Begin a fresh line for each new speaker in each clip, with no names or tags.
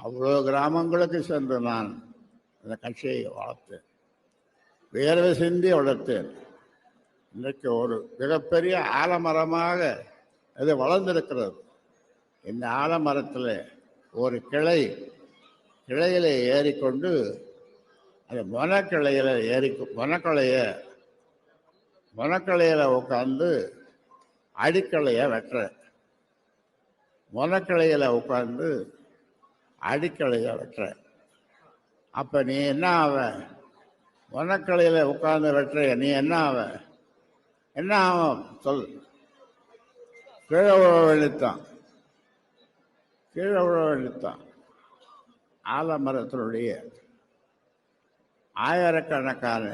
அவ்வளோ கிராமங்களுக்கு சென்று நான் அந்த கட்சியை வளர்த்தேன், வேர்வை சிந்தி வளர்த்தேன். இன்றைக்கு ஒரு மிகப்பெரிய ஆலமரமாக அது வளர்ந்திருக்கிறது. இந்த ஆலமரத்தில் ஒரு கிளையில ஏறிக்கொண்டு அந்த மொனக்கிளையில உட்காந்து அடிக்கலையை வெட்டுற, மொனக்கிளையில உட்காந்து அடிக்கலையை வெட்டுற. அப்ப நீ என்ன ஆவ? மொனக்கிளையில உட்கார்ந்து வெட்டுற நீ என்ன ஆவ? என்ன ஆகும் சொல்? கீழே விழ வேண்டித்தான், கீழே விழ வேண்டித்தான். ஆலமரத்தினுடைய ஆயிரக்கணக்கான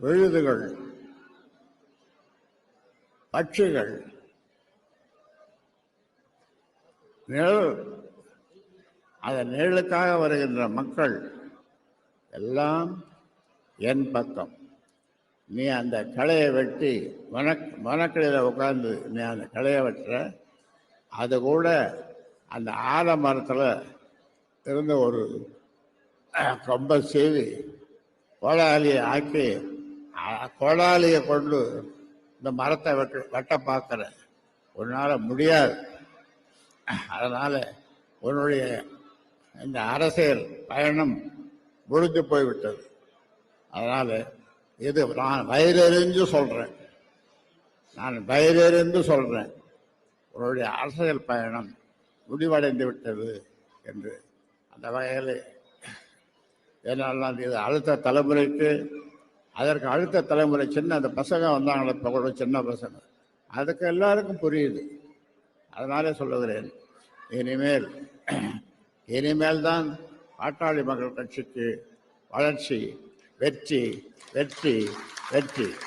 விழுதுகள், பட்சிகள், நிழல், அதன் நிழலுக்காக வருகின்ற மக்கள் எல்லாம் என் பக்கம். நீ அந்த களையை வெட்டி மனக்கிளையில் உட்கார்ந்து நீ அந்த களையை வெட்டுற, அது கூட அந்த ஆலமரத்தில் இருந்த ஒரு ரொம்ப செய்தி கோடாலியை ஆக்கி கோடாலியை கொண்டு இந்த மரத்தை வெட்ட பார்க்குற, உன்னால் முடியாது. அதனால் உன்னுடைய இந்த அரசியல் பயணம் முடிஞ்சு போய்விட்டது. அதனால் இது நான் வயிறெறிஞ்சு சொல்கிறேன், உன்னுடைய அரசியல் பயணம் முடிவடைந்து விட்டது என்று. அந்த வகையில் என்னால் இது அடுத்த தலைமுறைக்கு, அதற்கு அடுத்த தலைமுறை சின்ன அந்த பசங்க வந்தாங்களே இப்போ கூட, சின்ன பசங்க, அதுக்கு எல்லாருக்கும் புரியுது. அதனாலே சொல்லுகிறேன், இனிமேல் தான் பாட்டாளி மக்கள் கட்சிக்கு வளர்ச்சி, வெற்றி, வெற்றி, வெற்றி.